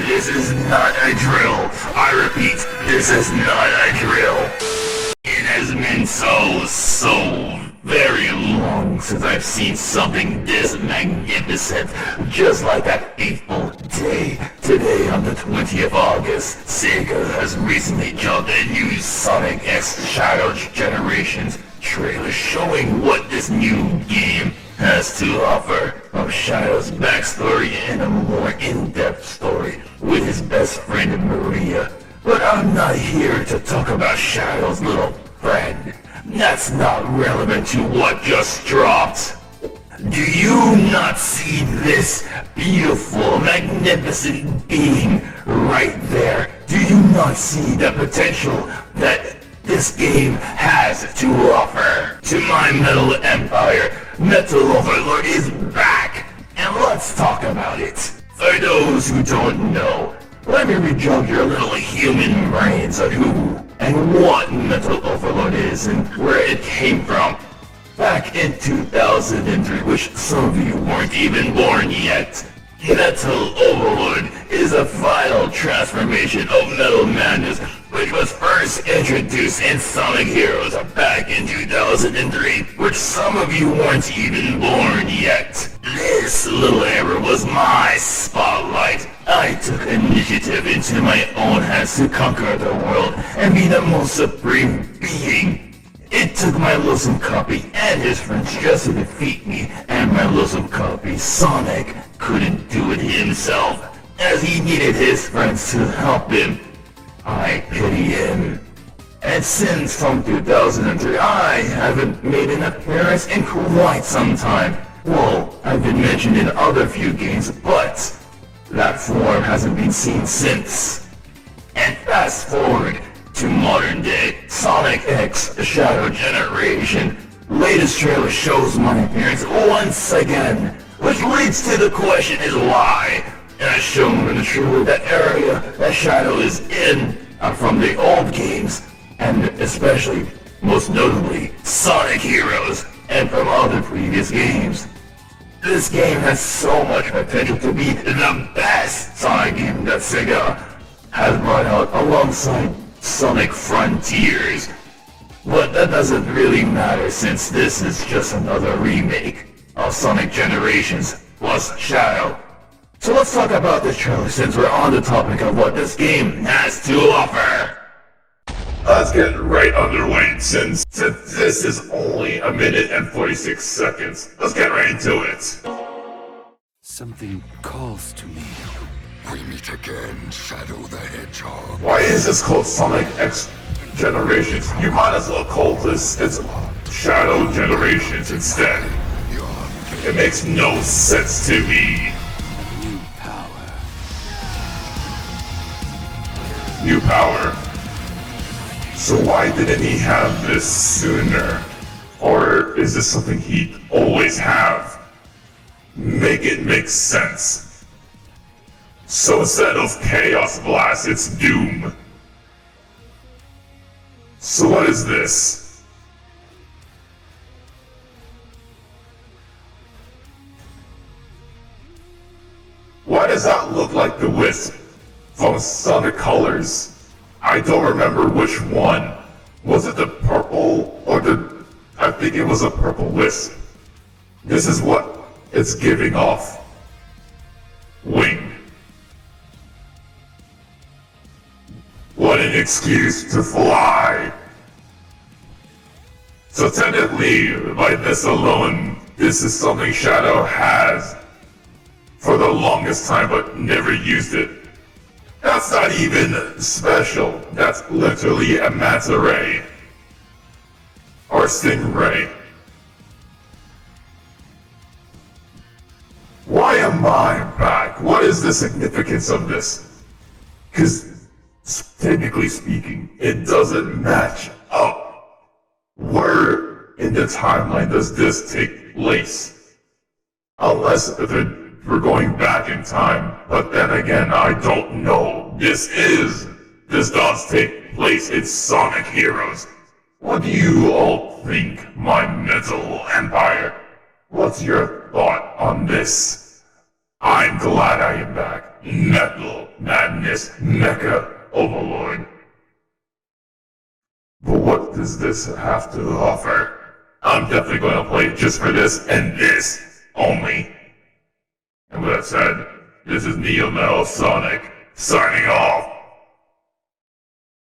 This is not a drill. I repeat, this is not a drill. It has been so very long since I've seen something this magnificent. Just like that fateful day. Today on the 20th of August, Sega has recently dropped a new Sonic X Shadow Generations trailer showing what this new game has to offer of Shadow's backstory and a more in-depth story with his best friend Maria. But I'm not here to talk about Shadow's little friend. That's not relevant to what just dropped. Do you not see this beautiful, magnificent being right there? Do you not see the potential that this game has to offer? To my Metal Empire, Metal Overlord is back, and let's talk about it. For those who don't know, let me rejog your little human brains on who and what Metal Overlord is and where it came from. Back in 2003, which some of you weren't even born yet, Metal Overlord is a final transformation of Metal Madness, which was first introduced in Sonic Heroes back in 2003, which some of you weren't even born yet. This little era was my spotlight. I took initiative into my own hands to conquer the world and be the most supreme being. It took my Losum copy and his friends just to defeat me, and my Losum copy, Sonic, couldn't do it himself, as he needed his friends to help him. I pity him. And since from 2003, I haven't made an appearance in quite some time. Well, I've been mentioned in other few games, but that form hasn't been seen since. And fast forward to modern day, Sonic X Shadow Generation. Latest trailer shows my appearance once again, which leads to the question is why? And as shown in the trailer, that area that Shadow is in are from the old games, and especially, most notably, Sonic Heroes, and from other previous games. This game has so much potential to be the best Sonic game that Sega has brought out alongside Sonic Frontiers. But that doesn't really matter since this is just another remake of Sonic Generations plus Shadow. So let's talk about this trailer since we're on the topic of what this game has to offer. Let's get right underway since this is only a minute and 46 seconds. Let's get right into it. Something calls to me. We meet again, Shadow the Hedgehog. Why is this called Sonic X Generations? You might as well call this it's Shadow Generations instead. It makes no sense to me. New power. New power. So why didn't he have this sooner? Or is this something he'd always have? Make it make sense. So instead of Chaos Blast, it's Doom. So what is this? Why does that look like the Wisp from Sonic Colors? I don't remember which one. Was it the purple or the... I think it was a purple Wisp. This is what it's giving off. Wing. What an excuse to fly! So technically, by this alone, this is something Shadow has for the longest time but never used it. That's not even special. That's literally a manta ray. Or stingray. Why am I back? What is the significance of this? Because technically speaking, it doesn't match up. Where in the timeline does this take place? Unless we're going back in time, but then again, I don't know. This does take place in Sonic Heroes. What do you all think, my Metal Empire? What's your thought on this? I'm glad I am back. Metal, Madness, Mecha, Overlord. But what does this have to offer? I'm definitely going to play it just for this and this only. And with that said, this is Neo Metal Sonic, signing off.